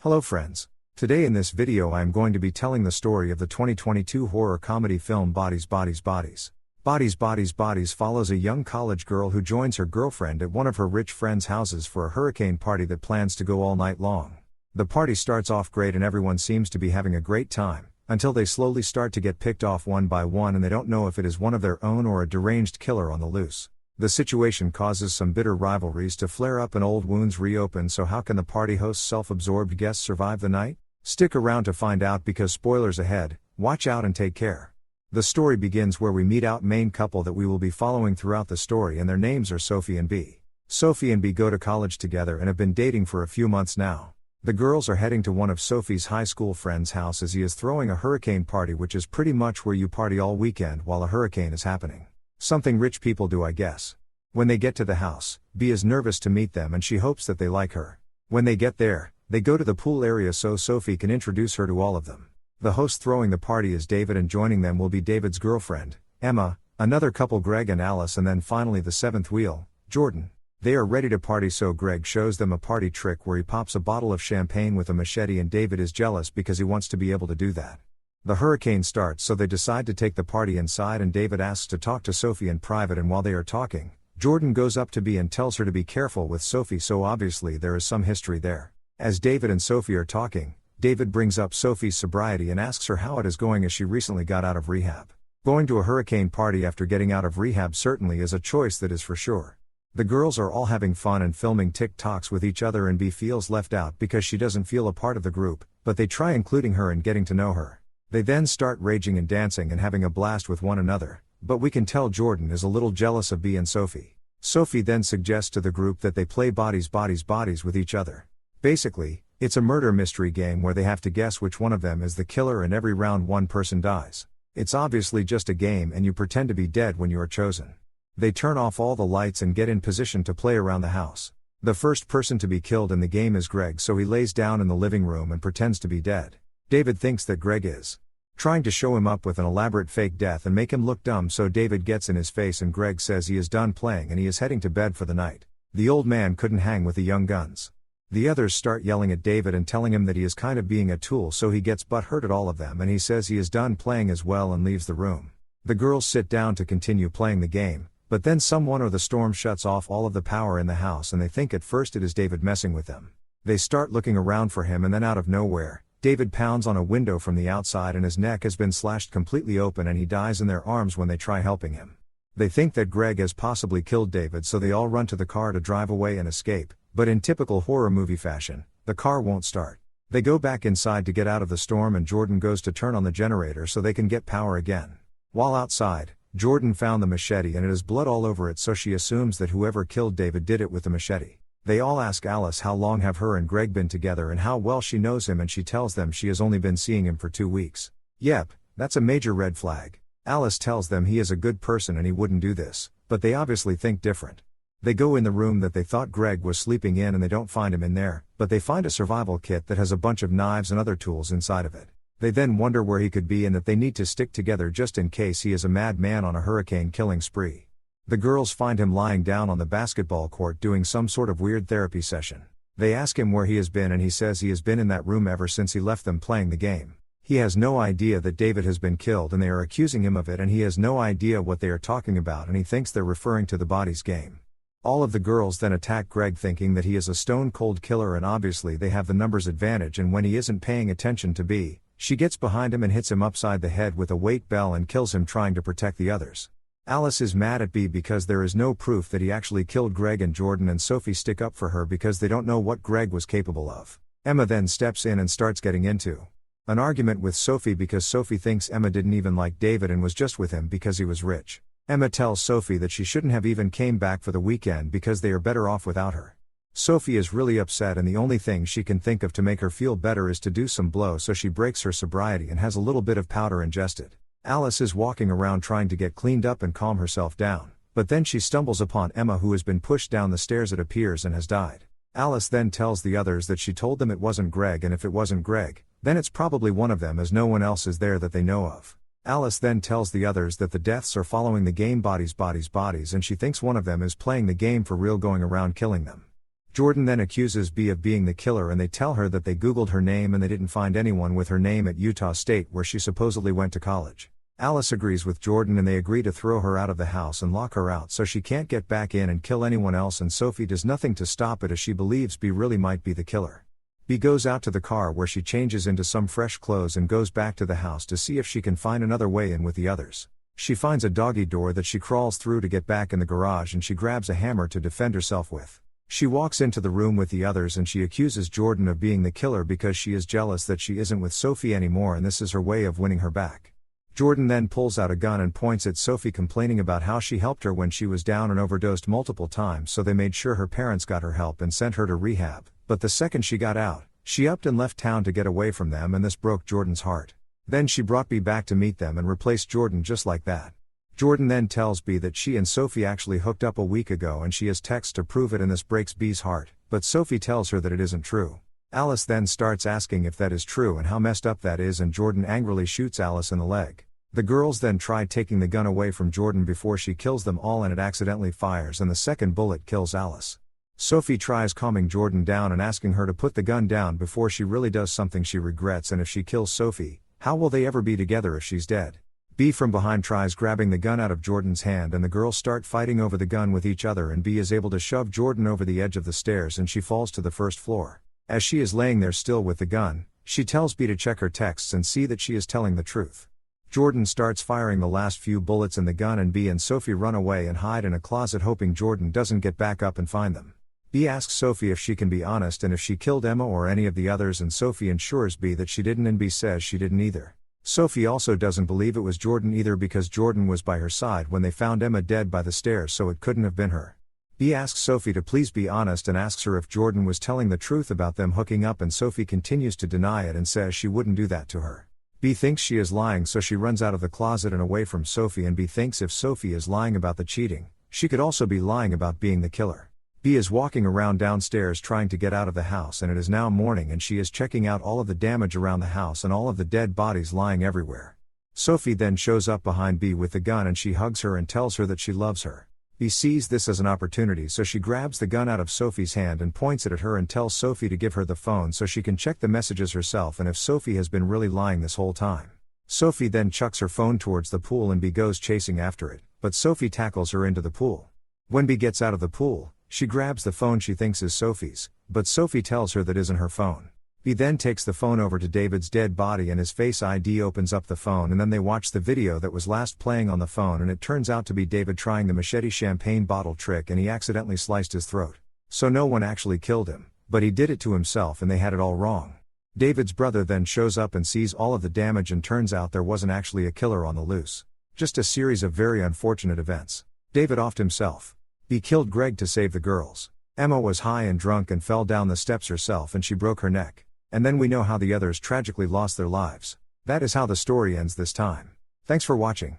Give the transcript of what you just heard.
Hello friends. Today in this video I am going to be telling the story of the 2022 horror comedy film Bodies Bodies Bodies. Bodies Bodies Bodies follows a young college girl who joins her girlfriend at one of her rich friends' houses for a hurricane party that plans to go all night long. The party starts off great and everyone seems to be having a great time, until they slowly start to get picked off one by one and they don't know if it is one of their own or a deranged killer on the loose. The situation causes some bitter rivalries to flare up and old wounds reopen, so how can the party host's self-absorbed guests survive the night? Stick around to find out because spoilers ahead. Watch out and take care. The story begins where we meet our main couple that we will be following throughout the story, and their names are Sophie and B. Sophie and B go to college together and have been dating for a few months now. The girls are heading to one of Sophie's high school friend's house as he is throwing a hurricane party, which is pretty much where you party all weekend while a hurricane is happening. Something rich people do, I guess. When they get to the house, B is nervous to meet them and she hopes that they like her. When they get there, they go to the pool area so Sophie can introduce her to all of them. The host throwing the party is David, and joining them will be David's girlfriend, Emma, another couple Greg and Alice, and then finally the seventh wheel, Jordan. They are ready to party, so Greg shows them a party trick where he pops a bottle of champagne with a machete, and David is jealous because he wants to be able to do that. The hurricane starts, so they decide to take the party inside, and David asks to talk to Sophie in private, and while they are talking, Jordan goes up to B and tells her to be careful with Sophie, so obviously there is some history there. As David and Sophie are talking, David brings up Sophie's sobriety and asks her how it is going as she recently got out of rehab. Going to a hurricane party after getting out of rehab certainly is a choice that is for sure. The girls are all having fun and filming TikToks with each other, and B feels left out because she doesn't feel a part of the group, but they try including her and getting to know her. They then start raging and dancing and having a blast with one another, but we can tell Jordan is a little jealous of B and Sophie. Sophie then suggests to the group that they play Bodies Bodies Bodies with each other. Basically, it's a murder mystery game where they have to guess which one of them is the killer, and every round one person dies. It's obviously just a game and you pretend to be dead when you are chosen. They turn off all the lights and get in position to play around the house. The first person to be killed in the game is Greg, so he lays down in the living room and pretends to be dead. David thinks that Greg is trying to show him up with an elaborate fake death and make him look dumb, so David gets in his face and Greg says he is done playing and he is heading to bed for the night. The old man couldn't hang with the young guns. The others start yelling at David and telling him that he is kind of being a tool, so he gets butthurt at all of them and he says he is done playing as well and leaves the room. The girls sit down to continue playing the game, but then someone or the storm shuts off all of the power in the house and they think at first it is David messing with them. They start looking around for him, and then out of nowhere, David pounds on a window from the outside and his neck has been slashed completely open and he dies in their arms when they try helping him. They think that Greg has possibly killed David, so they all run to the car to drive away and escape, but in typical horror movie fashion, the car won't start. They go back inside to get out of the storm and Jordan goes to turn on the generator so they can get power again. While outside, Jordan found the machete and it is blood all over it, so she assumes that whoever killed David did it with the machete. They all ask Alice how long have her and Greg been together and how well she knows him, and she tells them she has only been seeing him for 2 weeks. Yep, that's a major red flag. Alice tells them he is a good person and he wouldn't do this, but they obviously think different. They go in the room that they thought Greg was sleeping in and they don't find him in there, but they find a survival kit that has a bunch of knives and other tools inside of it. They then wonder where he could be and that they need to stick together just in case he is a madman on a hurricane killing spree. The girls find him lying down on the basketball court doing some sort of weird therapy session. They ask him where he has been and he says he has been in that room ever since he left them playing the game. He has no idea that David has been killed and they are accusing him of it, and he has no idea what they are talking about and he thinks they're referring to the Bodies game. All of the girls then attack Greg thinking that he is a stone cold killer, and obviously they have the numbers advantage, and when he isn't paying attention to B, she gets behind him and hits him upside the head with a weight bell and kills him trying to protect the others. Alice is mad at B because there is no proof that he actually killed Greg, and Jordan and Sophie stick up for her because they don't know what Greg was capable of. Emma then steps in and starts getting into an argument with Sophie because Sophie thinks Emma didn't even like David and was just with him because he was rich. Emma tells Sophie that she shouldn't have even came back for the weekend because they are better off without her. Sophie is really upset, and the only thing she can think of to make her feel better is to do some blow, so she breaks her sobriety and has a little bit of powder ingested. Alice is walking around trying to get cleaned up and calm herself down, but then she stumbles upon Emma, who has been pushed down the stairs, it appears, and has died. Alice then tells the others that she told them it wasn't Greg, and if it wasn't Greg, then it's probably one of them as no one else is there that they know of. Alice then tells the others that the deaths are following the game Bodies Bodies Bodies, and she thinks one of them is playing the game for real, going around killing them. Jordan then accuses B of being the killer and they tell her that they googled her name and they didn't find anyone with her name at Utah State where she supposedly went to college. Alice agrees with Jordan and they agree to throw her out of the house and lock her out so she can't get back in and kill anyone else, and Sophie does nothing to stop it as she believes B really might be the killer. B goes out to the car where she changes into some fresh clothes and goes back to the house to see if she can find another way in with the others. She finds a doggy door that she crawls through to get back in the garage and she grabs a hammer to defend herself with. She walks into the room with the others and she accuses Jordan of being the killer because she is jealous that she isn't with Sophie anymore and this is her way of winning her back. Jordan then pulls out a gun and points at Sophie, complaining about how she helped her when she was down and overdosed multiple times, so they made sure her parents got her help and sent her to rehab, but the second she got out, she upped and left town to get away from them, and this broke Jordan's heart. Then she brought B back to meet them and replaced Jordan just like that. Jordan then tells B that she and Sophie actually hooked up a week ago and she has texts to prove it, and this breaks B's heart, but Sophie tells her that it isn't true. Alice then starts asking if that is true and how messed up that is, and Jordan angrily shoots Alice in the leg. The girls then try taking the gun away from Jordan before she kills them all and it accidentally fires and the second bullet kills Alice. Sophie tries calming Jordan down and asking her to put the gun down before she really does something she regrets, and if she kills Sophie, how will they ever be together if she's dead? B from behind tries grabbing the gun out of Jordan's hand and the girls start fighting over the gun with each other, and B is able to shove Jordan over the edge of the stairs and she falls to the first floor. As she is laying there still with the gun, she tells B to check her texts and see that she is telling the truth. Jordan starts firing the last few bullets in the gun and B and Sophie run away and hide in a closet, hoping Jordan doesn't get back up and find them. B asks Sophie if she can be honest and if she killed Emma or any of the others, and Sophie assures B that she didn't, and B says she didn't either. Sophie also doesn't believe it was Jordan either because Jordan was by her side when they found Emma dead by the stairs, so it couldn't have been her. B asks Sophie to please be honest and asks her if Jordan was telling the truth about them hooking up, and Sophie continues to deny it and says she wouldn't do that to her. B thinks she is lying, so she runs out of the closet and away from Sophie, and B thinks if Sophie is lying about the cheating, she could also be lying about being the killer. B is walking around downstairs trying to get out of the house, and it is now morning and she is checking out all of the damage around the house and all of the dead bodies lying everywhere. Sophie then shows up behind B with the gun and she hugs her and tells her that she loves her. B sees this as an opportunity, so she grabs the gun out of Sophie's hand and points it at her and tells Sophie to give her the phone so she can check the messages herself and if Sophie has been really lying this whole time. Sophie then chucks her phone towards the pool and B goes chasing after it, but Sophie tackles her into the pool. When B gets out of the pool, she grabs the phone she thinks is Sophie's, but Sophie tells her that isn't her phone. B then takes the phone over to David's dead body and his Face ID opens up the phone, and then they watch the video that was last playing on the phone, and it turns out to be David trying the machete champagne bottle trick and he accidentally sliced his throat. So no one actually killed him, but he did it to himself and they had it all wrong. David's brother then shows up and sees all of the damage, and turns out there wasn't actually a killer on the loose. Just a series of very unfortunate events. David offed himself. B killed Greg to save the girls. Emma was high and drunk and fell down the steps herself and she broke her neck. And then we know how the others tragically lost their lives. That is how the story ends this time. Thanks for watching.